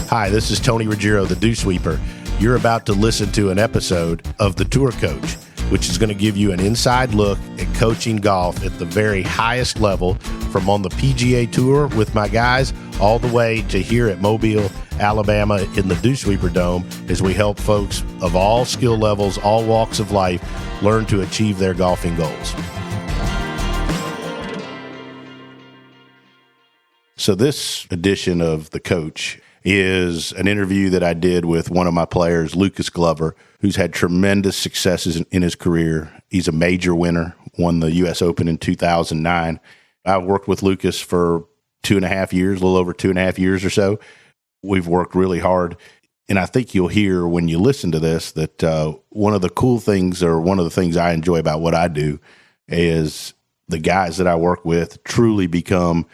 Hi, this is Tony Ruggiero, the Dew Sweeper. You're about to listen to an episode of The Tour Coach, which is going to give you an inside look at coaching golf at the very highest level, from on the PGA Tour with my guys all the way to here at Mobile, Alabama in the Dew Sweeper Dome, as we help folks of all skill levels, all walks of life, learn to achieve their golfing goals. So this edition of The Coach is an interview that I did with one of my players, Lucas Glover, who's had tremendous successes in his career. He's a major winner, won the U.S. Open in 2009. I worked with Lucas for 2.5 years, a little over 2.5 years or so. We've worked really hard. And I think you'll hear when you listen to this that one of the cool things, or one of the things I enjoy about what I do, is the guys that I work with truly become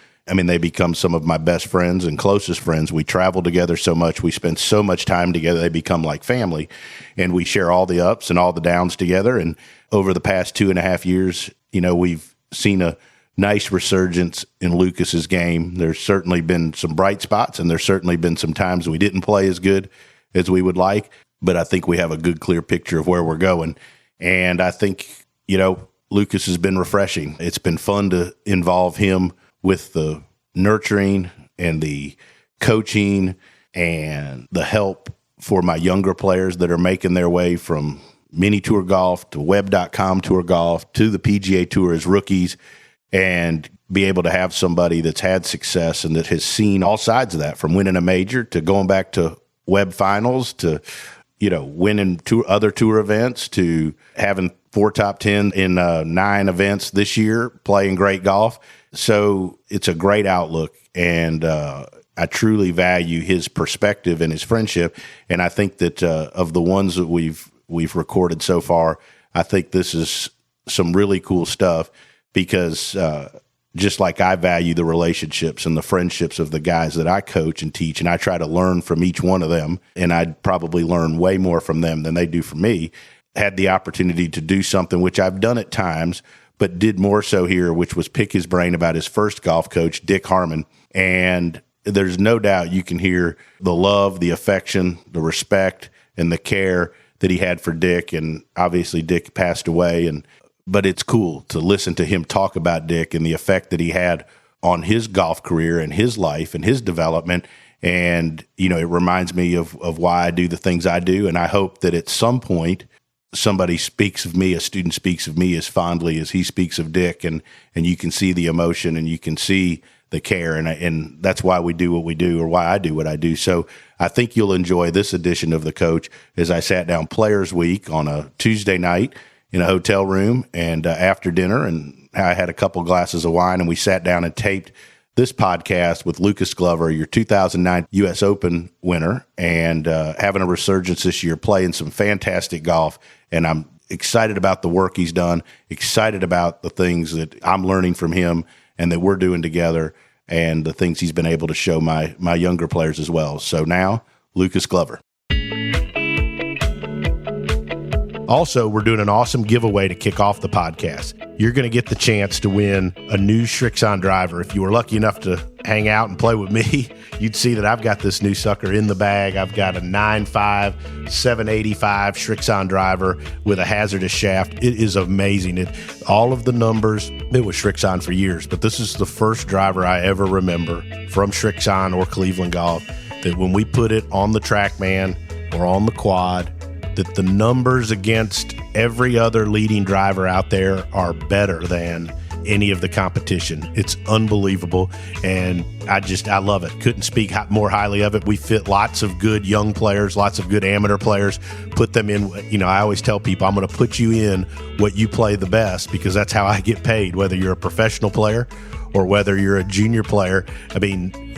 some of my best friends and closest friends. We travel together so much. We spend so much time together. They become like family, and we share all the ups and all the downs together. And over the past 2.5 years, we've seen a nice resurgence in Lucas's game. There's certainly been some bright spots, and there's certainly been some times we didn't play as good as we would like, but I think we have a good, clear picture of where we're going. And I think, Lucas has been refreshing. It's been fun to involve him with the nurturing and the coaching and the help for my younger players that are making their way from mini tour golf to web.com tour golf to the PGA Tour as rookies, and be able to have somebody that's had success and that has seen all sides of that, from winning a major to going back to web finals to, winning other tour events to having 4 top 10 in 9 events this year, playing great golf. So it's a great outlook, and I truly value his perspective and his friendship. And I think that of the ones that we've recorded so far, I think this is some really cool stuff, because just like I value the relationships and the friendships of the guys that I coach and teach, and I try to learn from each one of them, and I'd probably learn way more from them than they do from me, had the opportunity to do something which I've done at times, but did more so here, which was pick his brain about his first golf coach, Dick Harmon. And there's no doubt you can hear the love, the affection, the respect, and the care that he had for Dick. And obviously Dick passed away, but it's cool to listen to him talk about Dick and the effect that he had on his golf career and his life and his development. And, it reminds me of why I do the things I do. And I hope that at some point somebody speaks of me, a student speaks of me as fondly as he speaks of Dick, and you can see the emotion and you can see the care, and that's why we do what we do, or why I do what I do. So I think you'll enjoy this edition of The Coach, as I sat down Players Week on a Tuesday night in a hotel room, and after dinner, and I had a couple glasses of wine, and we sat down and taped this podcast with Lucas Glover, your 2009 U.S. Open winner, and having a resurgence this year, playing some fantastic golf. And I'm excited about the work he's done, excited about the things that I'm learning from him and that we're doing together, and the things he's been able to show my younger players as well. So now, Lucas Glover. Also, we're doing an awesome giveaway to kick off the podcast. You're going to get the chance to win a new Srixon driver. If you were lucky enough to hang out and play with me, you'd see that I've got this new sucker in the bag. I've got a 9.5 785 Srixon driver with a hazardous shaft. It is amazing. All of the numbers, it was Srixon for years, but this is the first driver I ever remember from Srixon or Cleveland Golf that when we put it on the TrackMan or on the quad, that the numbers against every other leading driver out there are better than any of the competition. It's unbelievable, and I love it. Couldn't speak more highly of it. We fit lots of good young players, lots of good amateur players, put them in. I always tell people, I'm going to put you in what you play the best, because that's how I get paid, whether you're a professional player or whether you're a junior player.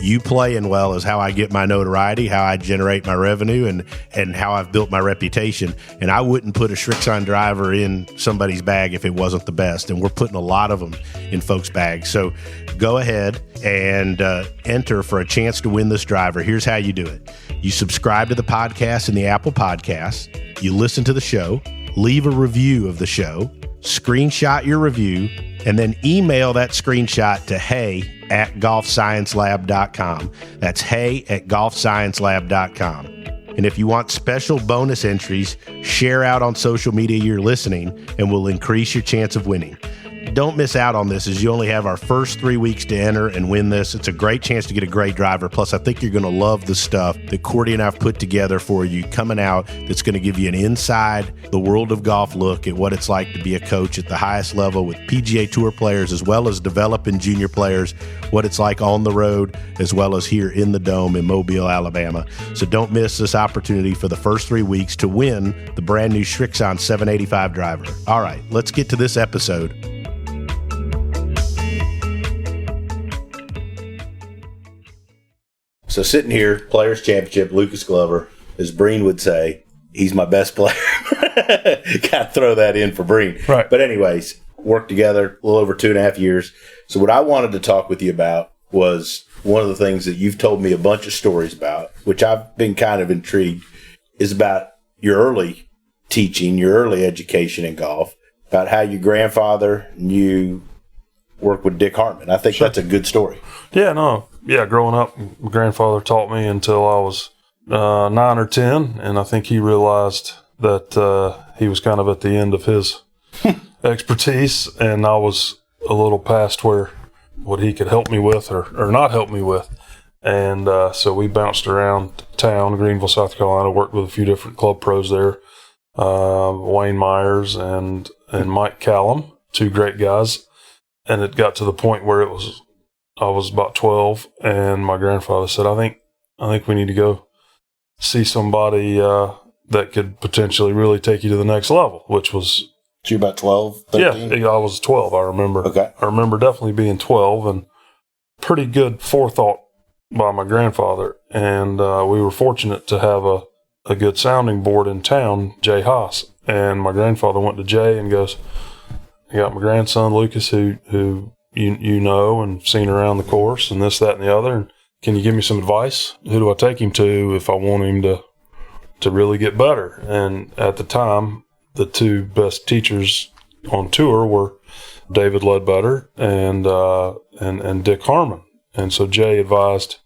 You playing well is how I get my notoriety, how I generate my revenue, and how I've built my reputation. And I wouldn't put a Srixon driver in somebody's bag if it wasn't the best. And we're putting a lot of them in folks' bags. So go ahead and enter for a chance to win this driver. Here's how you do it. You subscribe to the podcast in the Apple Podcasts. You listen to the show, leave a review of the show, screenshot your review, and then email that screenshot to hey@golfsciencelab.com. That's hey@golfsciencelab.com. And if you want special bonus entries, share out on social media you're listening, and we'll increase your chance of winning. Don't miss out on this, as you only have our first 3 weeks to enter and win this. It's a great chance to get a great driver. Plus, I think you're going to love the stuff that Cordy and I've put together for you coming out, that's going to give you an inside the world of golf look at what it's like to be a coach at the highest level with PGA Tour players, as well as developing junior players, what it's like on the road, as well as here in the Dome in Mobile, Alabama. So don't miss this opportunity for the first 3 weeks to win the brand new Srixon 785 driver. All right, let's get to this episode. So sitting here, Players Championship, Lucas Glover, as Breen would say, he's my best player. Got to throw that in for Breen. Right. But anyways, worked together a little over 2.5 years. So what I wanted to talk with you about was one of the things that you've told me a bunch of stories about, which I've been kind of intrigued, is about your early teaching, your early education in golf, about how your grandfather and you worked with Dick Hartman. I think that's a good story. Yeah, growing up, my grandfather taught me until I was 9 or 10, and I think he realized that he was kind of at the end of his expertise, and I was a little past where what he could help me with or not help me with. And so we bounced around town, Greenville, South Carolina, worked with a few different club pros there, Wayne Myers and Mike Callum, two great guys. And it got to the point where I was about 12, and my grandfather said, I think we need to go see somebody that could potentially really take you to the next level, which was... So you're about 12, 13? Yeah, I was 12, I remember. Okay. I remember definitely being 12, and pretty good forethought by my grandfather. And we were fortunate to have a good sounding board in town, Jay Haas. And my grandfather went to Jay and goes, I got my grandson, Lucas, who you know and seen around the course and this, that, and the other. And can you give me some advice? Who do I take him to if I want him to really get better? And at the time, the two best teachers on tour were David Ledbetter and Dick Harmon. And so Jay advised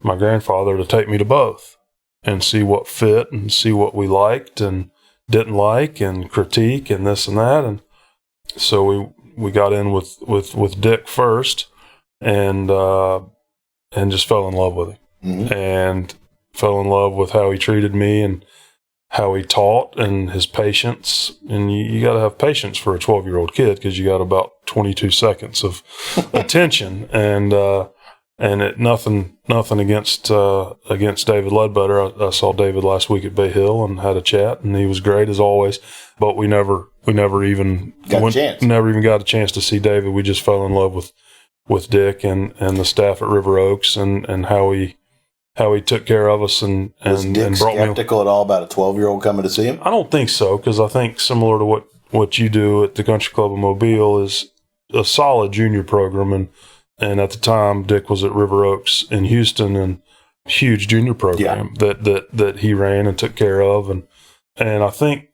my grandfather to take me to both and see what fit and see what we liked and didn't like and critique and this and that. And so we got in with Dick first and just fell in love with him. Mm-hmm. And fell in love with how he treated me and how he taught and his patience. And you got to have patience for a 12-year-old kid, because you got about 22 seconds of attention. And it nothing against David Ledbetter. I saw David last week at Bay Hill and had a chat, and he was great as always. But we never even got a chance to see David. We just fell in love with Dick and the staff at River Oaks and how he took care of us and was Dick and brought skeptical at all about a 12-year-old coming to see him? I don't think so, because I think similar to what you do at the Country Club of Mobile is a solid junior program, and at the time Dick was at River Oaks in Houston, and huge junior program that he ran and took care of, and I think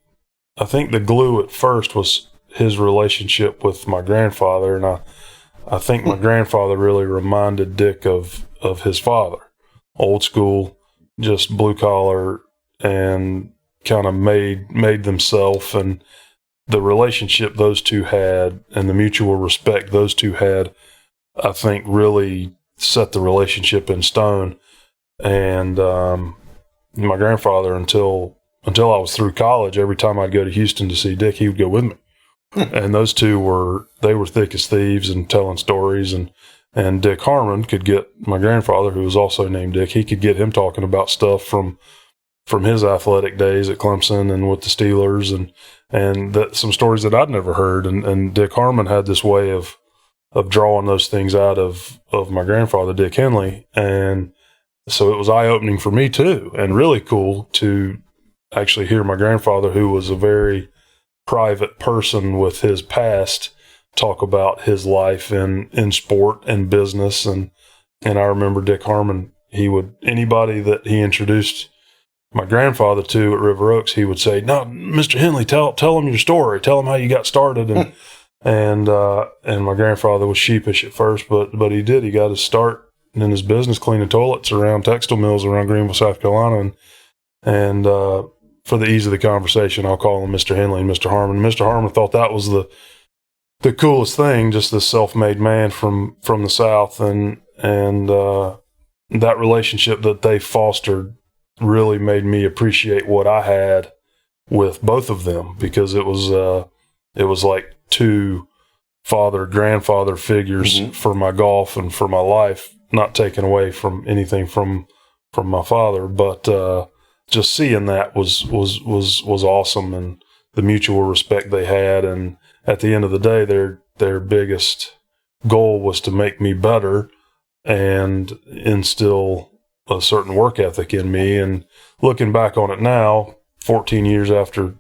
the glue at first was his relationship with my grandfather, and I think my grandfather really reminded Dick of his father. Old school, just blue collar, and kind of made themselves, and the relationship those two had and the mutual respect those two had, I think really set the relationship in stone. And my grandfather, until I was through college, every time I'd go to Houston to see Dick, he would go with me. And those two were thick as thieves and telling stories, and Dick Harmon could get my grandfather, who was also named Dick, he could get him talking about stuff from his athletic days at Clemson and with the Steelers, and that some stories that I'd never heard. And Dick Harmon had this way of drawing those things out of my grandfather, Dick Henley. And so it was eye-opening for me too, and really cool to actually hear my grandfather, who was a very private person with his past, talk about his life in sport and business. And I remember Dick Harmon, anybody that he introduced my grandfather to at River Oaks, he would say, "No, Mr. Henley, tell him your story. Tell him how you got started." And my grandfather was sheepish at first, but he did. He got his start in his business cleaning toilets around textile mills around Greenville, South Carolina. And for the ease of the conversation, I'll call him Mr. Henley and Mr. Harmon. Mr. Harmon thought that was the coolest thing, just this self-made man from the South. And that relationship that they fostered really made me appreciate what I had with both of them, because it was like two father-grandfather figures for my golf and for my life, not taken away from anything from my father, but just seeing that was awesome, and the mutual respect they had. And at the end of the day, their biggest goal was to make me better and instill a certain work ethic in me. And looking back on it now, 14 years after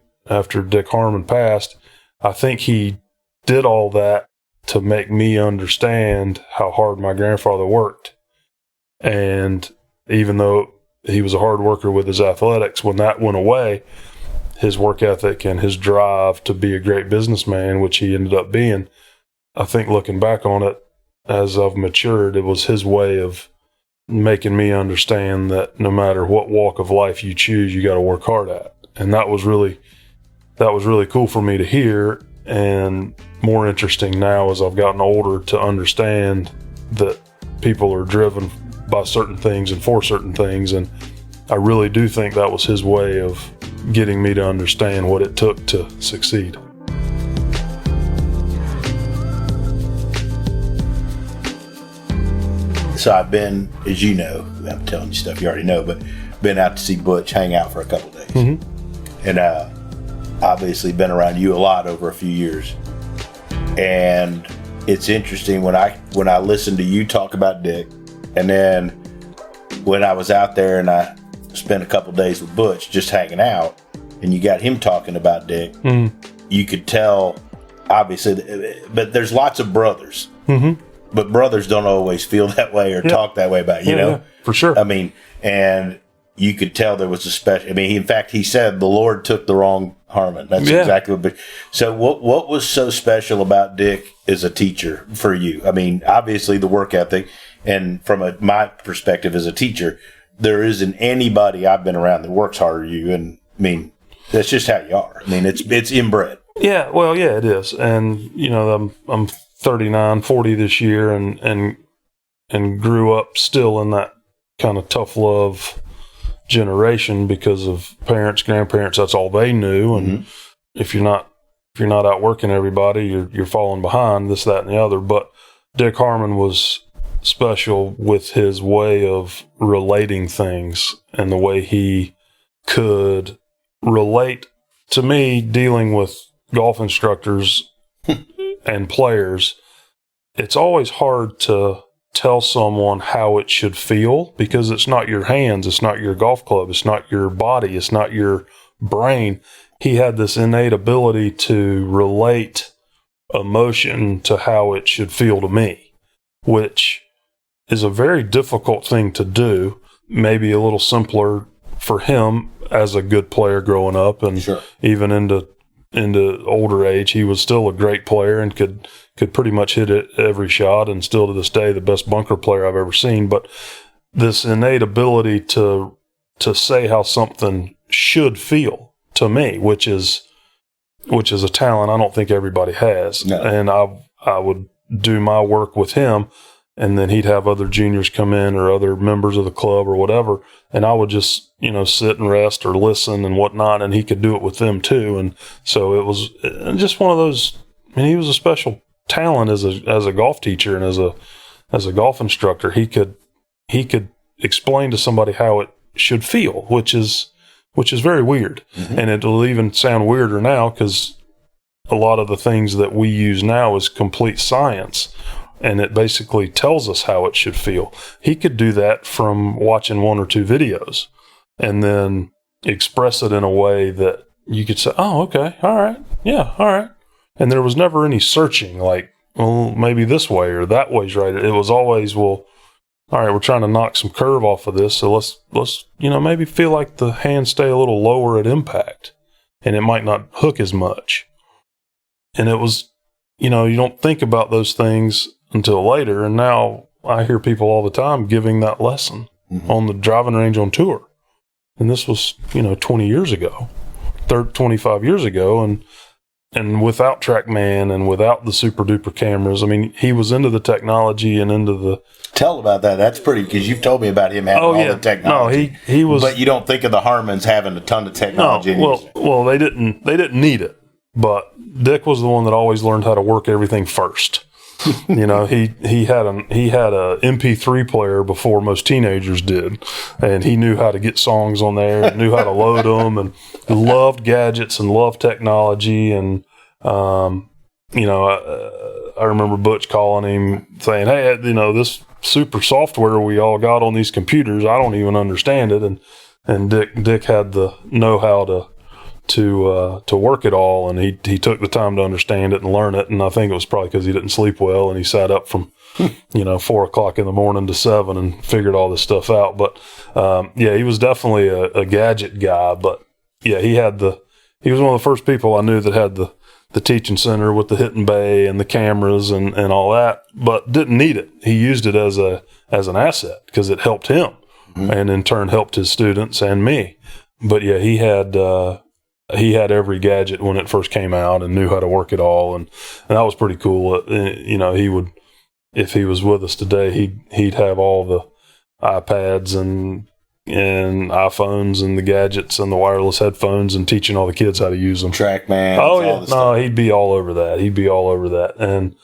Dick Harmon passed, I think he did all that to make me understand how hard my grandfather worked. And even though he was a hard worker with his athletics, when that went away, his work ethic and his drive to be a great businessman, which he ended up being, I think looking back on it, as I've matured, it was his way of making me understand that no matter what walk of life you choose, you got to work hard at. And that was really cool for me to hear, and more interesting now as I've gotten older to understand that people are driven by certain things and for certain things. And I really do think that was his way of getting me to understand what it took to succeed. So I've been, as you know, I'm telling you stuff you already know, but been out to see Butch hang out for a couple of days. And obviously been around you a lot over a few years. And it's interesting when I listen to you talk about Dick, and then when I was out there and I spent a couple of days with Butch just hanging out, and you got him talking about Dick, you could tell, obviously, but there's lots of brothers. But brothers don't always feel that way or talk that way about, you know? Yeah, for sure. I mean, and you could tell there was a special, I mean, in fact, he said the Lord took the wrong Harmon. That's exactly what, so what was so special about Dick as a teacher for you? I mean, obviously the work ethic, and from my perspective as a teacher, there isn't anybody I've been around that works harder than you. And I mean, that's just how you are. I mean, it's inbred. Yeah, well, yeah, it is. And, you know, I'm 39, 40 this year, and grew up still in that kind of tough love generation because of parents, grandparents. That's all they knew. And if you're not out working everybody, you're falling behind, this, that, and the other. But Dick Harmon was special with his way of relating things and the way he could relate to me dealing with golf instructors and players. It's always hard to tell someone how it should feel because it's not your hands, it's not your golf club, it's not your body, it's not your brain. He had this innate ability to relate emotion to how it should feel to me, which is a very difficult thing to do. Maybe a little simpler for him as a good player growing up, and even into older age, he was still a great player and could pretty much hit it every shot, and still to this day the best bunker player I've ever seen. But this innate ability to say how something should feel to me, which is a talent I don't think everybody has. No. And I would do my work with him, and then he'd have other juniors come in or other members of the club or whatever, and I would just, sit and rest or listen and whatnot, and he could do it with them too. And so it was just one of those. I mean, he was a special talent as a golf teacher and as a golf instructor. He could explain to somebody how it should feel, which is very weird. And it'll even sound weirder now because a lot of the things that we use now is complete science, and it basically tells us how it should feel. He could do that from watching one or two videos and then express it in a way that you could say, oh, okay, all right, yeah, all right. And there was never any searching like, well, maybe this way or that way's right. It was always, well, all right, we're trying to knock some curve off of this, so let's maybe feel like the hands stay a little lower at impact and it might not hook as much. And it was you don't think about those things until later. And now I hear people all the time giving that lesson on the driving range on tour. And this was, 20 years ago, 25 years ago. And without TrackMan and without the super duper cameras, I mean, he was into the technology and into the. Tell about that. That's pretty, because you've told me about him having all the technology. No, he was. But you don't think of the Harmons having a ton of technology. No, well, they didn't need it. But Dick was the one that always learned how to work everything first. He had a MP3 player before most teenagers did, and he knew how to get songs on there, and knew how to load them, and loved gadgets and loved technology. And I remember Butch calling him saying, "Hey, this super software we all got on these computers, I don't even understand it." And Dick had the know-how to work it all, and he took the time to understand it and learn it. And I think it was probably because he didn't sleep well, and he sat up from 4:00 in the morning to 7 and figured all this stuff out. But he was definitely a gadget guy. But yeah, he was one of the first people I knew that had the teaching center with the hitting bay and the cameras and all that, but didn't need it. He used it as an asset because it helped him, and in turn helped his students and me. But yeah, he had every gadget when it first came out and knew how to work it all, and that was pretty cool. He would, if he was with us today, he'd have all the iPads and iPhones and the gadgets and the wireless headphones and teaching all the kids how to use them. TrackMan. Oh yeah, no, he'd be all over that. And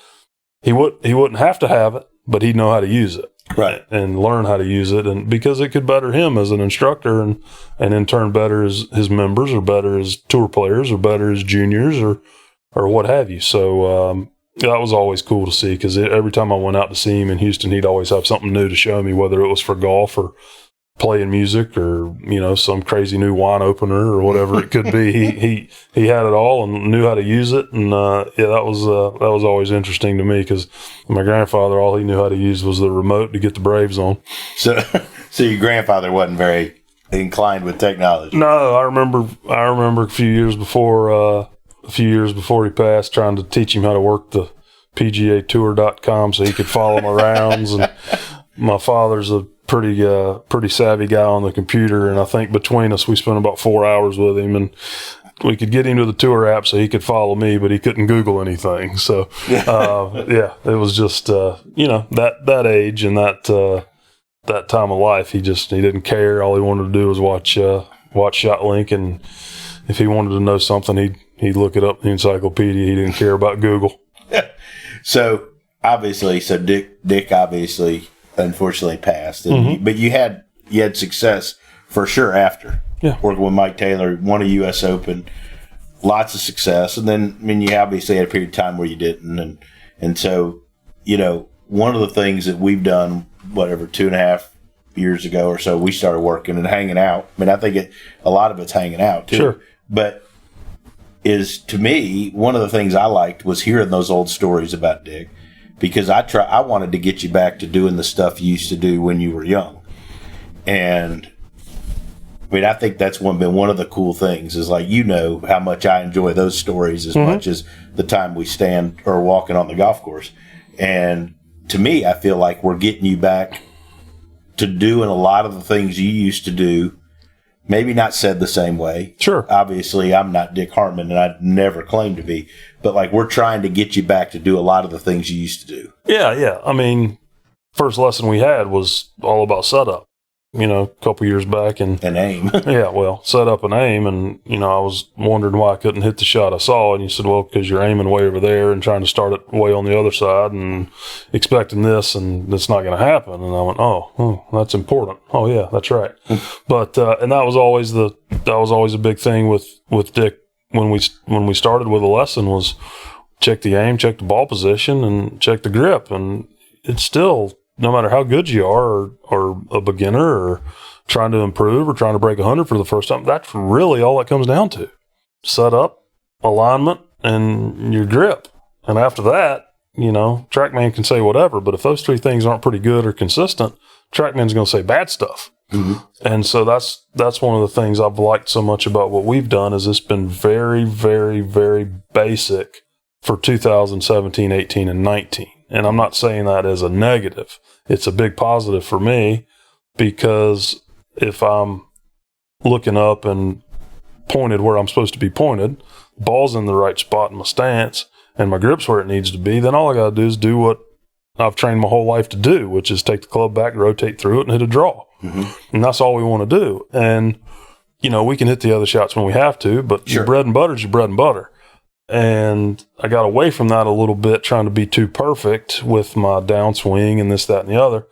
he wouldn't have to have it, but he'd know how to use it. Right. And learn how to use it, and because it could better him as an instructor, and in turn better his members, or better his tour players, or better his juniors, or what have you. So that was always cool to see, because every time I went out to see him in Houston, he'd always have something new to show me, whether it was for golf or playing music, or some crazy new wine opener or whatever it could be. He had it all and knew how to use it, and that was always interesting to me, because my grandfather, all he knew how to use was the remote to get the Braves on. So your grandfather wasn't very inclined with technology. No, I remember a few years before he passed, trying to teach him how to work the PGAtour.com so he could follow my rounds. And my father's a pretty savvy guy on the computer, and I think between us we spent about 4 hours with him, and we could get him to the tour app so he could follow me, but he couldn't Google anything. So it was just that age and that time of life, he didn't care. All he wanted to do was watch ShotLink, and if he wanted to know something, he'd look it up in the encyclopedia. He didn't care about Google. So Dick obviously unfortunately passed, but you had success for sure after. Yeah. Working with Mike Taylor, won a U.S. Open, lots of success, and then you obviously had a period of time where you didn't, and so one of the things that we've done, 2.5 years ago or so, we started working and hanging out. I mean, I think a lot of it's hanging out too. Sure. But to me, one of the things I liked was hearing those old stories about Dick, because I wanted to get you back to doing the stuff you used to do when you were young. And I mean, I think that's been one of the cool things, is how much I enjoy those stories as much as the time we stand or walking on the golf course. And to me, I feel like we're getting you back to doing a lot of the things you used to do, maybe not said the same way. Sure. Obviously, I'm not Dick Harmon, and I'd never claimed to be. But we're trying to get you back to do a lot of the things you used to do. Yeah. I mean, first lesson we had was all about setup, a couple years back. And aim. Yeah, well, set up and aim. And, I was wondering why I couldn't hit the shot I saw. And you said, well, because you're aiming way over there and trying to start it way on the other side and expecting this, and it's not going to happen. And I went, oh, that's important. Oh, yeah, that's right. But, and that was always a big thing with Dick when we started with a lesson, was check the aim, check the ball position, and check the grip. And it's still, no matter how good you are, or a beginner, or trying to improve, or trying to break 100 for the first time, that's really all it comes down to. Set up, alignment, and your grip. And after that, TrackMan can say whatever, but if those three things aren't pretty good or consistent, TrackMan's going to say bad stuff. Mm-hmm. And so that's one of the things I've liked so much about what we've done, is it's been very, very, very basic for 2017, 18, and 19. And I'm not saying that as a negative. It's a big positive for me, because if I'm looking up and pointed where I'm supposed to be pointed, ball's in the right spot in my stance, and my grip's where it needs to be, then all I got to do is do what I've trained my whole life to do, which is take the club back, rotate through it, and hit a draw. Mm-hmm. And that's all we want to do. And, we can hit the other shots when we have to, but your bread and butter is your bread and butter. And I got away from that a little bit, trying to be too perfect with my downswing and this, that, and the other.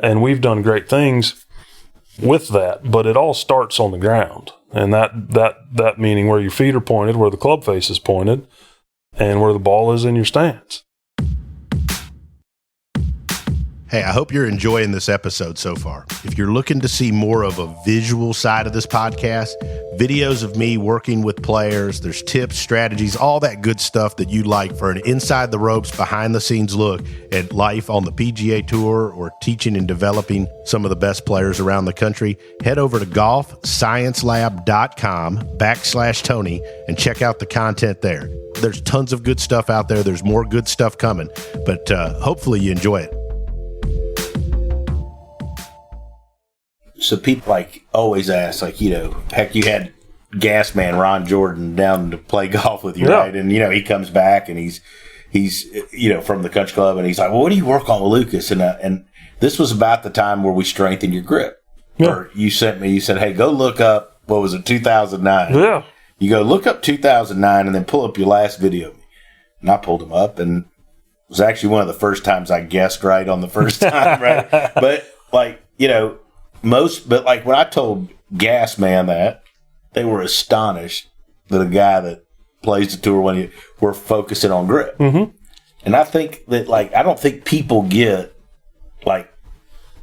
And we've done great things with that, but it all starts on the ground. And that meaning where your feet are pointed, where the club face is pointed, and where the ball is in your stance. Hey, I hope you're enjoying this episode so far. If you're looking to see more of a visual side of this podcast, videos of me working with players, there's tips, strategies, all that good stuff that you like for an inside the ropes, behind the scenes look at life on the PGA Tour or teaching and developing some of the best players around the country, head over to golfsciencelab.com/Tony and check out the content there. There's tons of good stuff out there. There's more good stuff coming, but hopefully you enjoy it. So people always ask, heck, you had gas man Ron Jordan down to play golf with you, right? And, he comes back and he's from the country club, and he's like, well, what do you work on with Lucas? And this was about the time where we strengthened your grip. Yeah. Or you said, hey, go look up, 2009? Yeah. You go look up 2009 and then pull up your last video. And I pulled him up, and it was actually one of the first times I guessed right on the first time, right? But when I told Gas Man that, they were astonished that a guy that plays the tour when we're focusing on grip. Mm-hmm. And I think that I don't think people get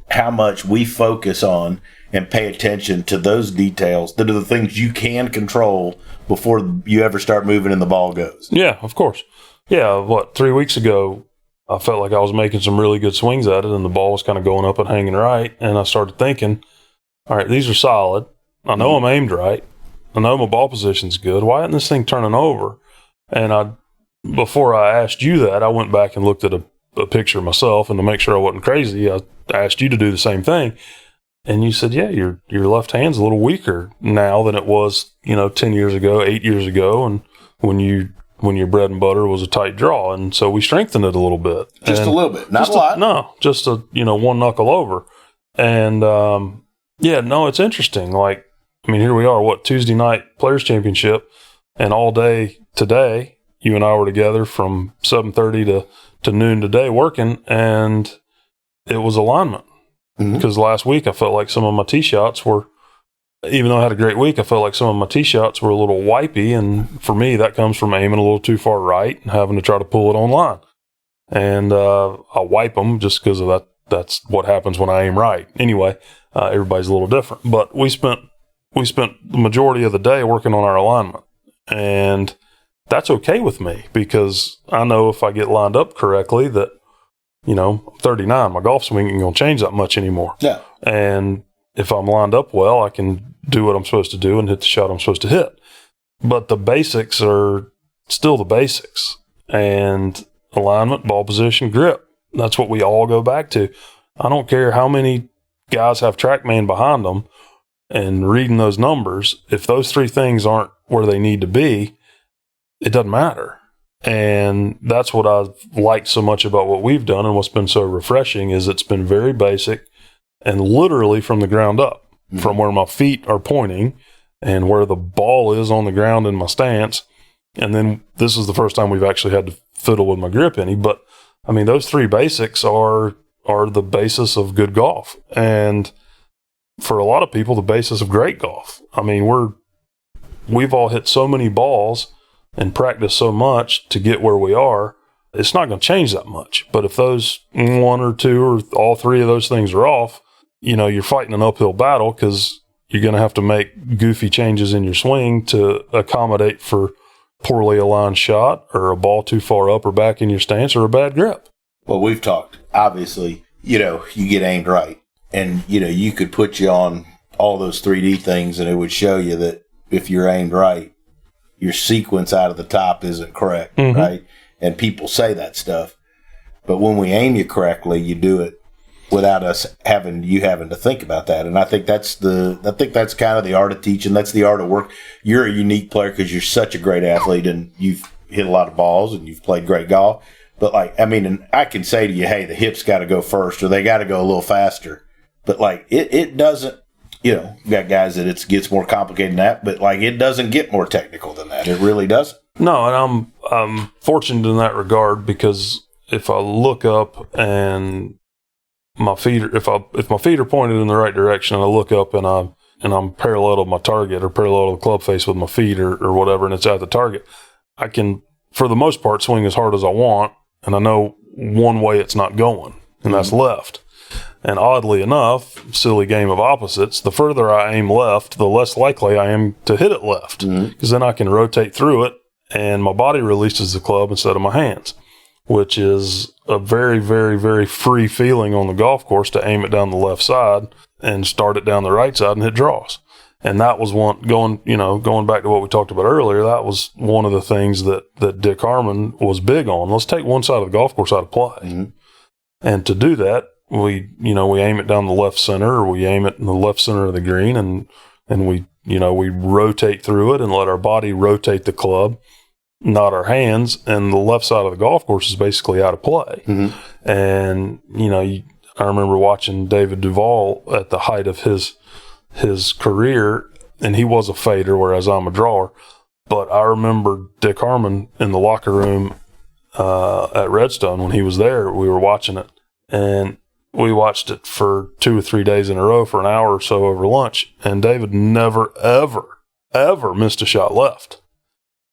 how much we focus on and pay attention to those details that are the things you can control before you ever start moving and the ball goes. Yeah, of course. Yeah, 3 weeks ago, I felt like I was making some really good swings at it, and the ball was kind of going up and hanging right. And I started thinking, all right, these are solid. I know I'm aimed right. I know my ball position's good. Why isn't this thing turning over? And before I asked you that, I went back and looked at a picture myself, and to make sure I wasn't crazy, I asked you to do the same thing. And you said, yeah, your left hand's a little weaker now than it was, 10 years ago, 8 years ago, and when your bread and butter was a tight draw. And so we strengthened it a little bit. Just a little bit, not a lot. No, just one knuckle over. And, it's interesting. Here we are, Tuesday night Players Championship, and all day today, you and I were together from 7:30 to noon today working, and it was alignment. Because last week I felt like some of my tee shots were, even though I had a great week, I felt like some of my tee shots were a little wipey. And for me, that comes from aiming a little too far right and having to try to pull it on line. And I wipe them just because of that. That's what happens when I aim right. Anyway, everybody's a little different. But we spent the majority of the day working on our alignment. And that's okay with me, because I know if I get lined up correctly that, I'm 39, my golf swing ain't going to change that much anymore. Yeah. And if I'm lined up well, I can do what I'm supposed to do and hit the shot I'm supposed to hit. But the basics are still the basics. And alignment, ball position, grip. That's what we all go back to. I don't care how many guys have TrackMan behind them and reading those numbers. If those three things aren't where they need to be, it doesn't matter. And that's what I've liked so much about what we've done, and what's been so refreshing is it's been very basic and literally from the ground up, from where my feet are pointing and where the ball is on the ground in my stance. And then this is the first time we've actually had to fiddle with my grip any. But those three basics are the basis of good golf. And for a lot of people, the basis of great golf. We've all hit so many balls and practiced so much to get where we are. It's not going to change that much. But if those one or two or all three of those things are off, you're fighting an uphill battle, because you're going to have to make goofy changes in your swing to accommodate for poorly aligned shot, or a ball too far up or back in your stance, or a bad grip. Well, we've talked, obviously, you get aimed right, and, you could put you on all those 3D things and it would show you that if you're aimed right, your sequence out of the top isn't correct, right? and people say that stuff. But when we aim you correctly, you do it without us having to think about that. And I think that's kind of the art of teaching. That's the art of work. You're a unique player because you're such a great athlete and you've hit a lot of balls and you've played great golf. But and I can say to you, hey, the hips got to go first or they got to go a little faster. But it doesn't, you got guys that it gets more complicated than that, but it doesn't get more technical than that. It really doesn't. No, and I'm fortunate in that regard because if I look up and my feet are, if my feet are pointed in the right direction and I look up and I'm parallel to my target or parallel to the club face with my feet or whatever and it's at the target, I can, for the most part, swing as hard as I want, and I know one way it's not going, and that's left. And oddly enough, silly game of opposites, the further I aim left, the less likely I am to hit it left, because then I can rotate through it and my body releases the club instead of my hands, which is a very, very, very free feeling on the golf course to aim it down the left side and start it down the right side and hit draws. And that was going back to what we talked about earlier, that was one of the things that Dick Harmon was big on. Let's take one side of the golf course out of play. And to do that, we aim it down the left center, or we aim it in the left center of the green, and we rotate through it and let our body rotate the club, not our hands, and the left side of the golf course is basically out of play. And, I remember watching David Duval at the height of his career, and he was a fader, whereas I'm a drawer. But I remember Dick Harmon in the locker room at Redstone when he was there. We were watching it, and we watched it for 2 or 3 days in a row for an hour or so over lunch, and David never, ever, ever missed a shot left.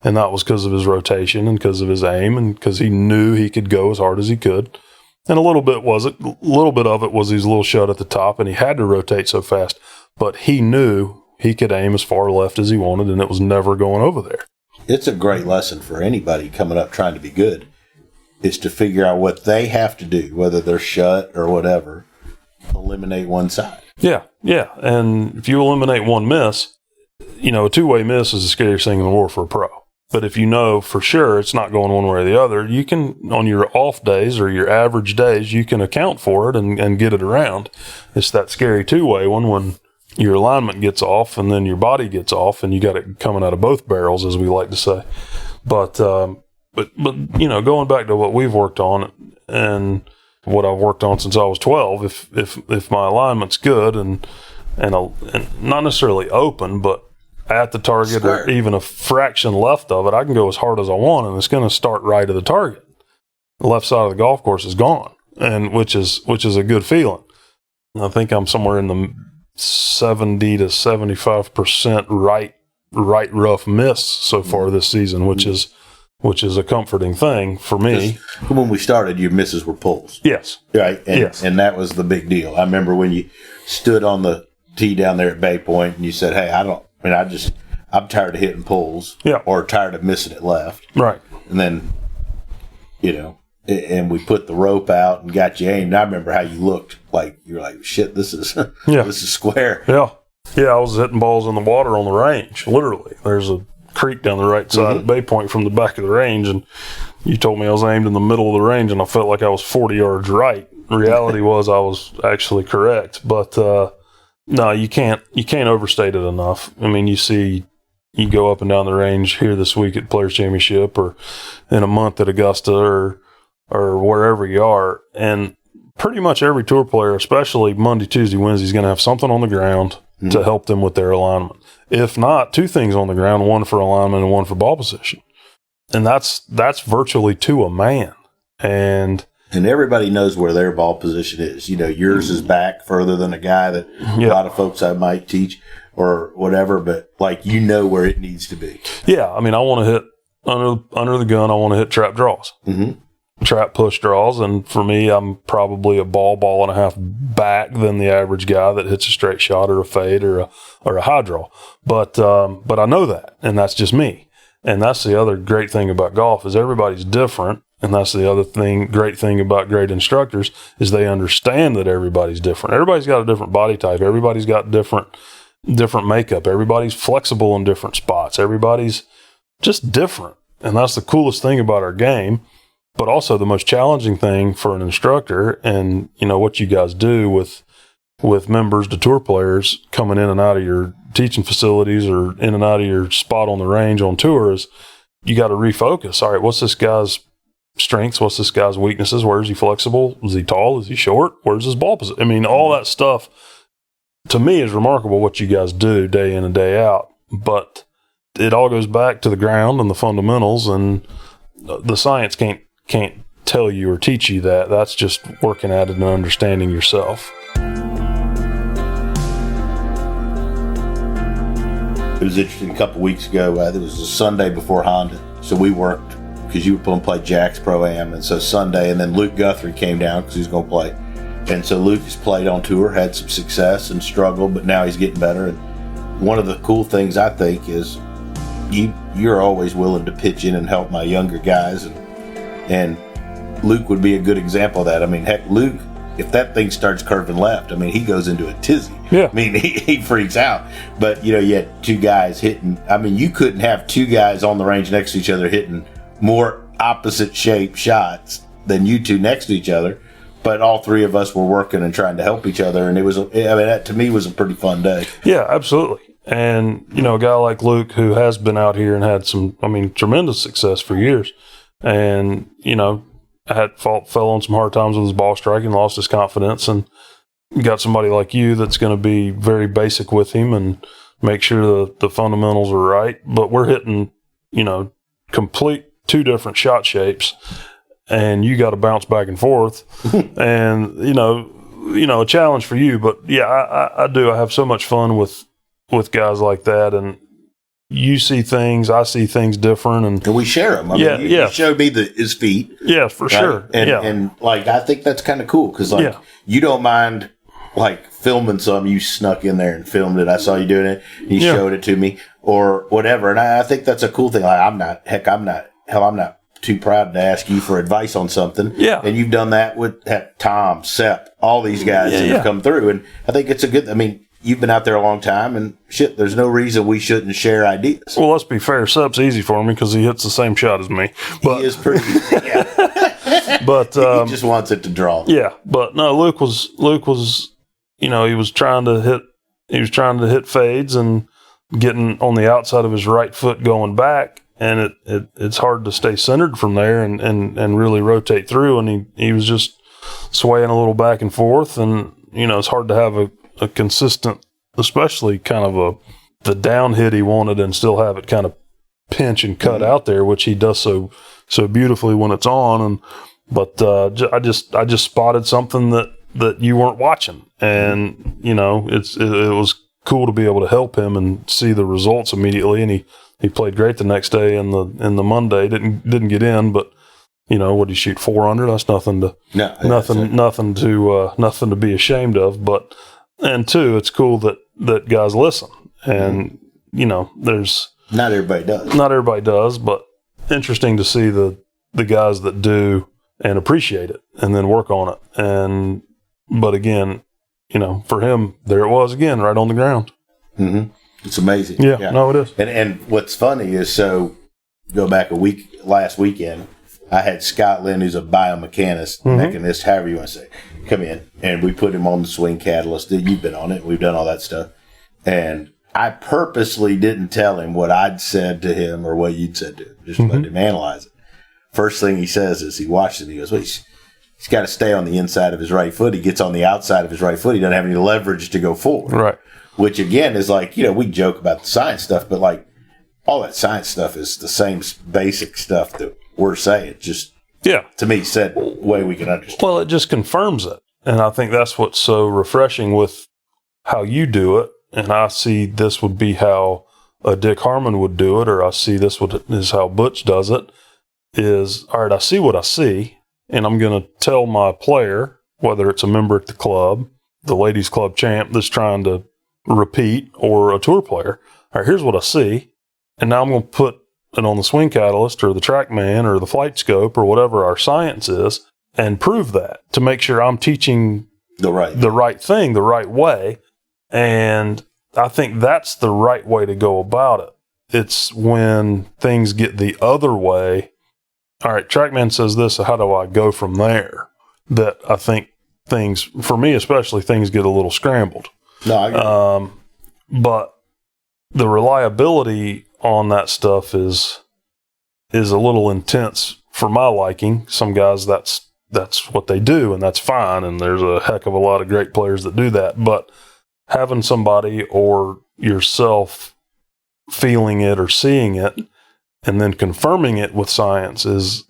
And that was because of his rotation and because of his aim and because he knew he could go as hard as he could. And a little bit of it was his little shot at the top, and he had to rotate so fast. But he knew he could aim as far left as he wanted, and it was never going over there. It's a great lesson for anybody coming up trying to be good, is to figure out what they have to do, whether they're shut or whatever, eliminate one side. Yeah. And if you eliminate one miss, a two-way miss is the scariest thing in the world for a pro. But if you know for sure it's not going one way or the other, you can, on your off days or your average days, you can account for it and get it around. It's that scary two-way one when your alignment gets off and then your body gets off and you got it coming out of both barrels, as we like to say. But going back to what we've worked on and what I've worked on since I was 12, if my alignment's good and not necessarily open, but at the target Square, or even a fraction left of it, I can go as hard as I want, and it's going to start right at the target. The left side of the golf course is gone, and which is a good feeling. I think I'm somewhere in the 70 to 75% right rough miss so far this season, which is a comforting thing for me. When we started, your misses were pulls. Yes. Right. And, yes. And that was the big deal. I remember when you stood on the tee down there at Bay Point and you said, hey, I'm tired of hitting pulls. Yeah. Or tired of missing it left. Right. And then, and we put the rope out and got you aimed. I remember how you looked like you're like, shit, this is this is square. Yeah. Yeah, I was hitting balls in the water on the range, literally. There's a creek down the right side of Bay Point from the back of the range, and you told me I was aimed in the middle of the range, and I felt like I was 40 yards right. Reality was I was actually correct, but no, you can't overstate it enough. I mean, you go up and down the range here this week at Players Championship or in a month at Augusta or wherever you are, and pretty much every tour player, especially Monday, Tuesday, Wednesday, is going to have something on the ground to help them with their alignment. If not, 2 things on the ground, one for alignment and one for ball position. And that's virtually to a man. And everybody knows where their ball position is. Yours is back further than a guy that a lot of folks I might teach or whatever, but where it needs to be. Yeah. I mean, I want to hit under the gun. I want to hit trap draws, trap push draws. And for me, I'm probably a ball and a half back than the average guy that hits a straight shot or a fade or a high draw. But I know that, and that's just me. And that's the other great thing about golf is everybody's different. And that's the other great thing about great instructors is they understand that everybody's different. Everybody's got a different body type. Everybody's got different makeup. Everybody's flexible in different spots. Everybody's just different. And that's the coolest thing about our game But also the most challenging thing for an instructor, and what you guys do with members to tour players coming in and out of your teaching facilities or in and out of your spot on the range on tour, is you got to refocus. All right, what's this guy's strengths? What's this guy's weaknesses? Where is he flexible? Is he tall? Is he short? Where's his ball position? I mean, all that stuff to me is remarkable what you guys do day in and day out. But it all goes back to the ground and the fundamentals, and the science can't tell you or teach you that. That's just working at it and understanding yourself. It was interesting. A couple weeks ago, it was a Sunday before Honda, so we worked because you were going to play Jack's Pro-Am, and so Sunday, and then Luke Guthrie came down because he's going to play, and so Luke has played on tour, had some success and struggled, but now he's getting better. And one of the cool things I think is you're always willing to pitch in and help my younger guys, and Luke would be a good example of that. I mean, heck, Luke, if that thing starts curving left, I mean, he goes into a tizzy. Yeah. I mean, he freaks out. But, you had two guys hitting. I mean, you couldn't have two guys on the range next to each other hitting more opposite shape shots than you two next to each other. But all three of us were working and trying to help each other. And that to me was a pretty fun day. Yeah, absolutely. And, a guy like Luke, who has been out here and had some, tremendous success for years. And, fell on some hard times with his ball striking, lost his confidence, and got somebody like you that's going to be very basic with him and make sure the fundamentals are right. But we're hitting, complete two different shot shapes, and you got to bounce back and forth. And, a challenge for you. But yeah, I do. I have so much fun with guys like that, and you see things, I see things different, and we share them. You showed me his feet. Yeah, for sure. And I think that's kind of cool because you don't mind filming something. You snuck in there and filmed it. I saw you doing it. You showed it to me or whatever, and I think that's a cool thing. I'm not too proud to ask you for advice on something. Yeah, and you've done that with Tom, Sepp, all these guys that have come through, and I think it's a good. You've been out there a long time, and there's no reason we shouldn't share ideas. Well, let's be fair. Sepp's easy for me because he hits the same shot as me. But, he is pretty easy, yeah. But he just wants it to draw. Yeah, but no, Luke was, he was trying to hit fades and getting on the outside of his right foot going back, and it's hard to stay centered from there and really rotate through, and he was just swaying a little back and forth, and it's hard to have a consistent, especially kind of the down hit he wanted and still have it kind of pinch and cut out there, which he does so beautifully when it's on. But I just spotted something that you weren't watching, and it was cool to be able to help him and see the results immediately. And he played great the next day in the Monday. Didn't get in, but what did he shoot, 4 under? That's nothing to be ashamed of. But and two, it's cool that guys listen, and there's not everybody does, but interesting to see the guys that do and appreciate it and then work on it. But again, for him, there it was again, right on the ground. Mm-hmm. It's amazing. Yeah, no, it is. And what's funny is, so go back last weekend, I had Scott Lynn, who's a biomechanist, mechanist, however you want to say, come in, and we put him on the swing catalyst. You've been on it. We've done all that stuff. And I purposely didn't tell him what I'd said to him or what you'd said to him, just let him analyze it. First thing he says is he watches it. He goes, well, he's got to stay on the inside of his right foot. He gets on the outside of his right foot. He doesn't have any leverage to go forward. Right. Which, again, is we joke about the science stuff, but all that science stuff is the same basic stuff that we're saying. Just, to me, said the way we can understand. Well, it just confirms it. And I think that's what's so refreshing with how you do it. And I see this would be how a Dick Harmon would do it, or I see this is how Butch does it, is, all right, I see what I see, and I'm going to tell my player, whether it's a member at the club, the ladies club champ that's trying to repeat, or a tour player, all right, here's what I see, and now I'm going to put it on the swing catalyst or the TrackMan or the flight scope or whatever our science is, and prove that to make sure I'm teaching the right thing, the right way. And I think that's the right way to go about it. It's when things get the other way all right, TrackMan says this, so how do I go from there? That I think things, for me especially, things get a little scrambled. No, I agree. But the reliability on that stuff is a little intense for my liking. Some guys, that's what they do, and that's fine. And there's a heck of a lot of great players that do that. But having somebody or yourself feeling it or seeing it and then confirming it with science is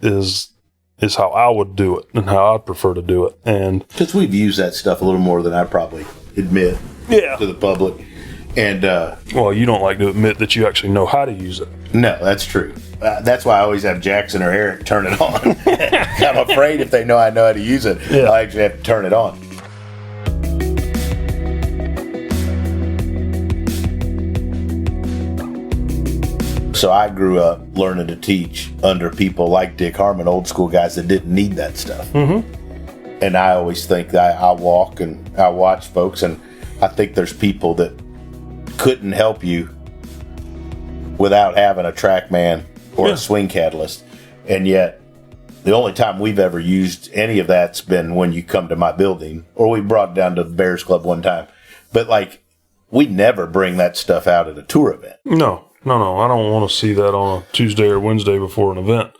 how I would do it and how I'd prefer to do it. And because we've used that stuff a little more than I probably admit to the public. And well, you don't like to admit that you actually know how to use it. No, that's true. That's why I always have Jackson or Eric turn it on. I'm afraid if they know I know how to use it, I actually have to turn it on. So I grew up learning to teach under people like Dick Harmon, old school guys that didn't need that stuff. Mm-hmm. And I always think that I walk and I watch folks, and I think there's people that couldn't help you without having a TrackMan or a swing catalyst. And yet the only time we've ever used any of that's been when you come to my building, or we brought it down to the Bears Club one time. But like, we never bring that stuff out at a tour event. No. I don't want to see that on a Tuesday or Wednesday before an event.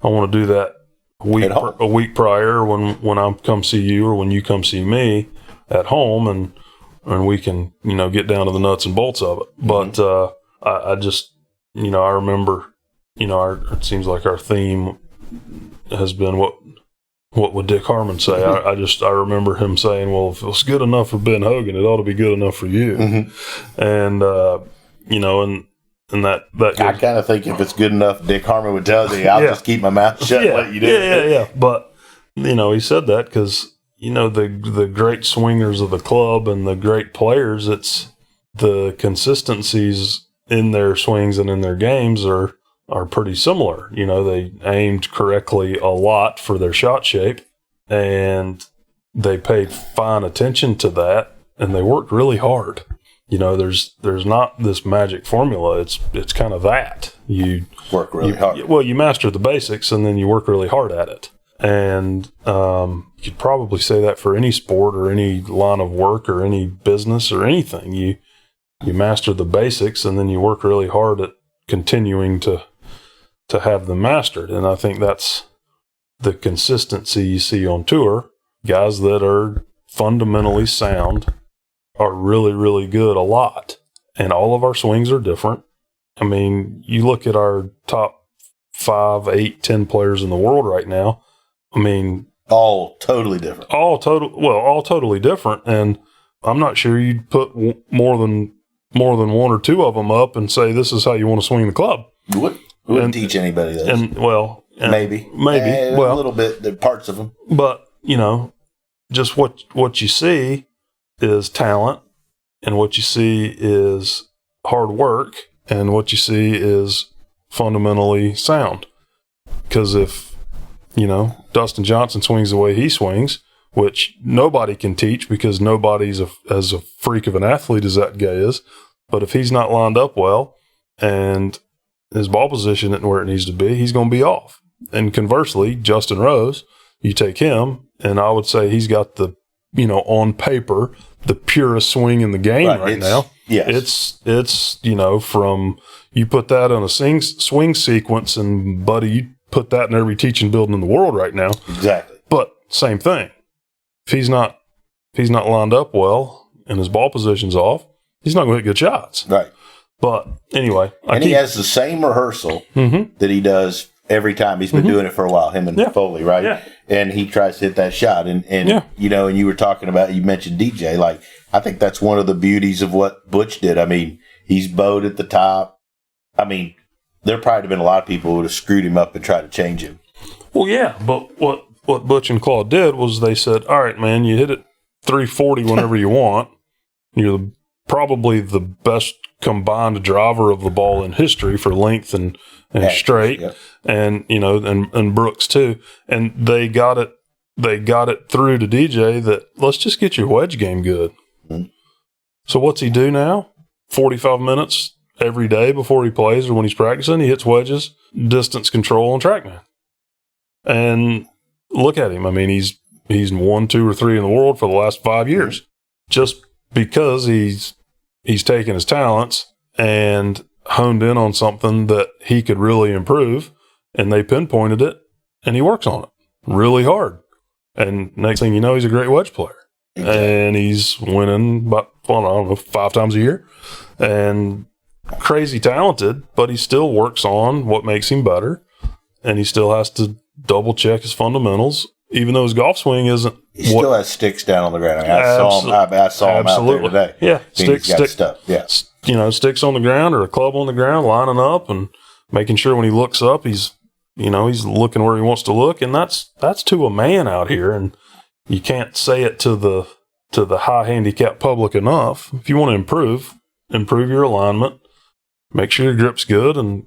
I want to do that a week prior when I come see you or when you come see me at home, and we can, get down to the nuts and bolts of it. But I just, I remember, it seems like our theme has been what would Dick Harmon say? Mm-hmm. I remember him saying, well, if it was good enough for Ben Hogan, it ought to be good enough for you. Mm-hmm. And that I kind of think if it's good enough, Dick Harmon would tell you, I'll just keep my mouth shut and let you do it. Yeah. But, he said that because, the great swingers of the club and the great players, it's the consistencies in their swings and in their games are pretty similar. They aimed correctly a lot for their shot shape, and they paid fine attention to that, and they worked really hard. There's not this magic formula. It's kind of that. You work really hard. Well, you master the basics, and then you work really hard at it. And you could probably say that for any sport or any line of work or any business or anything. You master the basics, and then you work really hard at continuing to have them mastered. And I think that's the consistency you see on tour. Guys that are fundamentally sound are really, really good a lot. And all of our swings are different. I mean, you look at our top 5, 8, 10 players in the world right now. I mean, all totally different. All totally different. And I'm not sure you'd put more than one or two of them up and say, this is how you want to swing the club. We wouldn't teach anybody this. Maybe. A little bit, the parts of them. But, just what you see is talent, and what you see is hard work, and what you see is fundamentally sound. Because if, Dustin Johnson swings the way he swings, which nobody can teach because nobody's as a freak of an athlete as that guy is, but if he's not lined up well and his ball position isn't where it needs to be, he's going to be off. And conversely, Justin Rose, you take him, and I would say he's got the, on paper, the purest swing in the game right now. Yes. It's from, you put that on a swing sequence, and buddy, you put that in every teaching building in the world right now. Exactly. But same thing. If he's not lined up well and his ball position's off, he's not going to hit good shots. Right. But anyway. He has the same rehearsal that he does every time. He's been doing it for a while, him and Foley, right? Yeah. And he tries to hit that shot. And you were talking about, you mentioned DJ. Like, I think that's one of the beauties of what Butch did. I mean, he's bowed at the top. I mean, there probably have been a lot of people who would have screwed him up and tried to change him. Well, yeah, but what Butch and Claude did was they said, all right, man, you hit it 340 whenever you want. You're probably the best combined driver of the ball in history for length and straight, and and Brooks too. And they got it through to DJ that let's just get your wedge game good. Mm-hmm. So what's he do now? 45 minutes every day before he plays or when he's practicing, he hits wedges, distance control, and TrackMan. And look at him. I mean, he's 1, 2, or 3 in the world for the last 5 years, just because he's taken his talents and honed in on something that he could really improve, and they pinpointed it, and he works on it really hard. And next thing you know, he's a great wedge player. Exactly. And he's winning about, I don't know, 5 times a year, and crazy talented, but he still works on what makes him better, and he still has to double check his fundamentals, even though his golf swing isn't. He still has sticks down on the ground. I saw him out there today. Yeah, sticks stuff. Yeah, sticks on the ground or a club on the ground, lining up and making sure when he looks up, he's looking where he wants to look, and that's to a man out here, and you can't say it to the high handicap public enough. If you want to improve your alignment, make sure your grip's good, and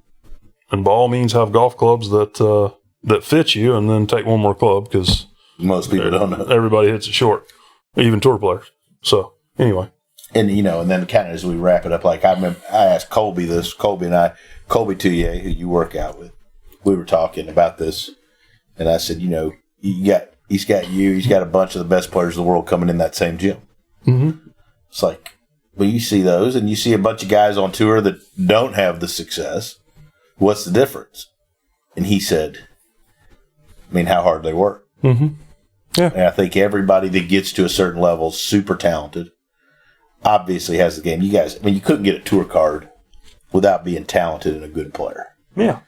by all means have golf clubs that fit you, and then take one more club, because most people don't know. Everybody hits it short, even tour players. So anyway. And, and then kind of as we wrap it up, like I remember I asked Colby Touye, who you work out with, we were talking about this, and I said, he's got a bunch of the best players in the world coming in that same gym. Mm-hmm. It's like, well, you see those, and you see a bunch of guys on tour that don't have the success. What's the difference? And he said, how hard they work. Mm-hmm. Yeah. And I think everybody that gets to a certain level is super talented, obviously has the game. You guys, you couldn't get a tour card without being talented and a good player. Yeah.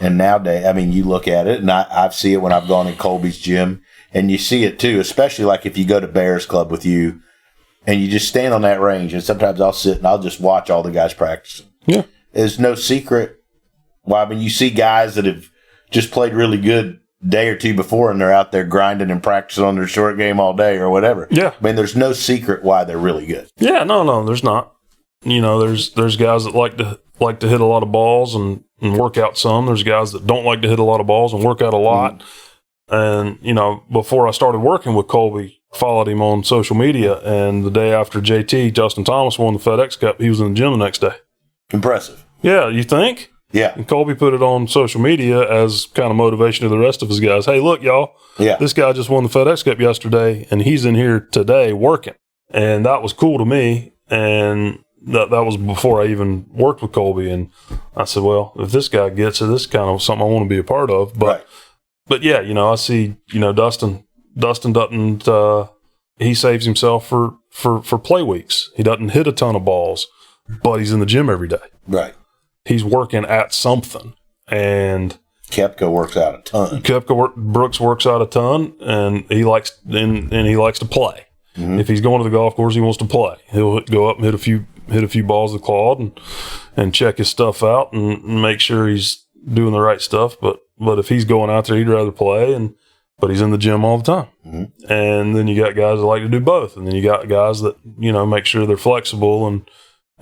And nowadays, you look at it, and I see it when I've gone in Colby's gym, and you see it too, especially like if you go to Bears Club with you, and you just stand on that range, and sometimes I'll sit and I'll just watch all the guys practicing. Yeah. There's no secret. Well, you see guys that have just played really good day or two before, and they're out there grinding and practicing on their short game all day or whatever. Yeah. There's no secret why they're really good. Yeah, no, there's not. There's guys that like to hit a lot of balls and work out some. There's guys that don't like to hit a lot of balls and work out a lot. Mm-hmm. And, before I started working with Colby, followed him on social media, and the day after JT, Justin Thomas, won the FedEx Cup, he was in the gym the next day. Impressive. Yeah, you think? Yeah. And Colby put it on social media as kind of motivation to the rest of his guys. Hey, look, y'all. Yeah. This guy just won the FedEx Cup yesterday, and he's in here today working. And that was cool to me. And that was before I even worked with Colby. And I said, well, if this guy gets it, this is kind of something I want to be a part of. But yeah, I see, Dustin doesn't, he saves himself for play weeks. He doesn't hit a ton of balls, but he's in the gym every day. Right. He's working at something, and Koepka works out a ton. Brooks works out a ton, and he likes to play. Mm-hmm. If he's going to the golf course, he wants to play. He'll go up and hit a few balls with Claude and check his stuff out and make sure he's doing the right stuff. But if he's going out there, he'd rather play, but he's in the gym all the time. Mm-hmm. And then you got guys that like to do both, and then you got guys that make sure they're flexible and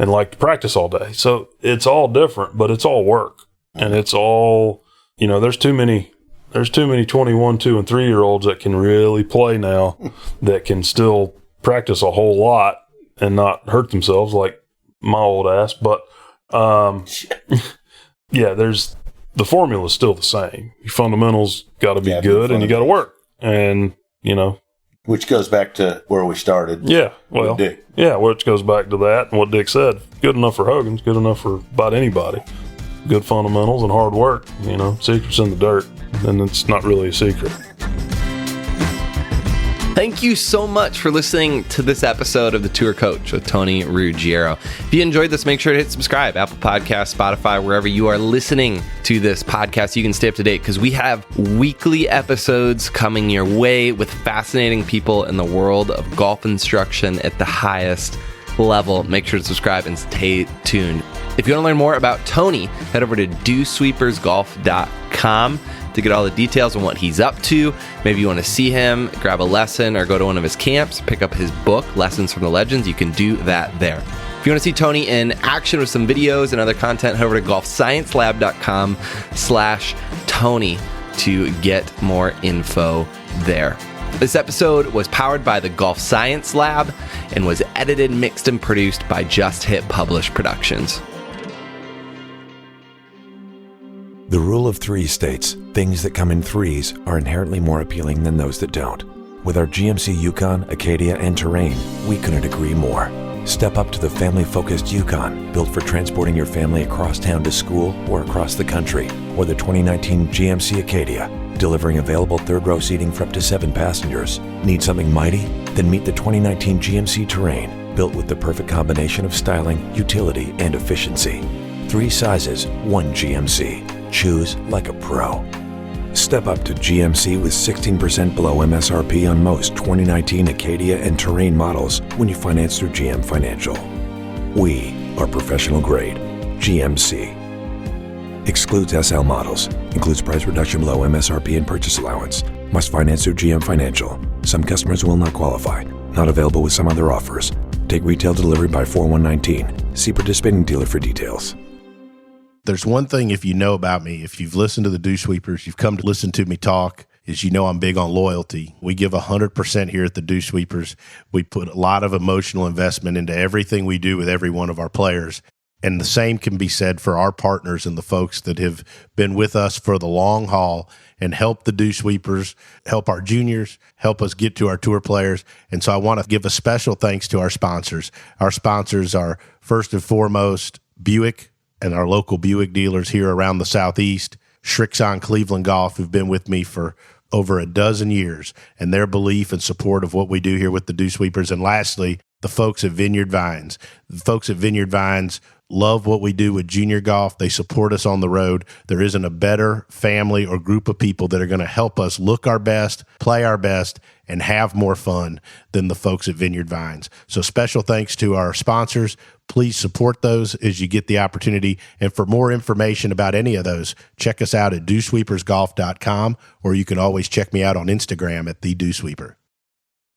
like to practice all day. So it's all different, but it's all work. And it's all, there's too many 21, 2, and 3-year-olds that can really play now that can still practice a whole lot and not hurt themselves like my old ass. But, yeah, the formula is still the same. Your fundamentals got to be good, and you got to work. And, which goes back to where we started. Yeah, well, Dick. Yeah, which goes back to that and what Dick said. Good enough for Hogan's, good enough for about anybody. Good fundamentals and hard work. Secret's in the dirt, and it's not really a secret. Thank you so much for listening to this episode of The Tour Coach with Tony Ruggiero. If you enjoyed this, make sure to hit subscribe. Apple Podcasts, Spotify, wherever you are listening to this podcast, you can stay up to date because we have weekly episodes coming your way with fascinating people in the world of golf instruction at the highest level. Make sure to subscribe and stay tuned. If you want to learn more about Tony, head over to dosweepersgolf.com to get all the details on what he's up to. Maybe you want to see him, grab a lesson, or go to one of his camps, pick up his book, Lessons from the Legends. You can do that there. If you want to see Tony in action with some videos and other content, head over to golfsciencelab.com/Tony to get more info there. This episode was powered by the Golf Science Lab and was edited, mixed, and produced by Just Hit Publish Productions. The rule of three states things that come in threes are inherently more appealing than those that don't. With our GMC Yukon, Acadia, and Terrain, we couldn't agree more. Step up to the family-focused Yukon, built for transporting your family across town to school or across the country, or the 2019 GMC Acadia, delivering available third-row seating for up to 7 passengers. Need something mighty? Then meet the 2019 GMC Terrain, built with the perfect combination of styling, utility, and efficiency. 3 sizes, 1 GMC. Choose like a pro. Step up to GMC with 16% below MSRP on most 2019 Acadia and Terrain models when you finance through GM Financial. We are professional grade. GMC. Excludes SL models. Includes price reduction below MSRP and purchase allowance. Must finance through GM Financial. Some customers will not qualify. Not available with some other offers. Take retail delivery by 4/1/19. See participating dealer for details. There's one thing, if you know about me, if you've listened to the Dew Sweepers, you've come to listen to me talk, is you know I'm big on loyalty. We give 100% here at the Dew Sweepers. We put a lot of emotional investment into everything we do with every one of our players. And the same can be said for our partners and the folks that have been with us for the long haul and help the Dew Sweepers, help our juniors, help us get to our tour players. And so I want to give a special thanks to our sponsors. Our sponsors are, first and foremost, Buick and our local Buick dealers here around the Southeast, Shrixon Cleveland Golf, who've been with me for over a dozen years, and their belief and support of what we do here with the Dew Sweepers. And lastly, the folks at Vineyard Vines. The folks at Vineyard Vines love what we do with junior golf. They support us on the road. There isn't a better family or group of people that are going to help us look our best, play our best, and have more fun than the folks at Vineyard Vines. So special thanks to our sponsors. Please support those as you get the opportunity. And for more information about any of those, check us out at dewsweepersgolf.com, or you can always check me out on Instagram at @thedewsweeper.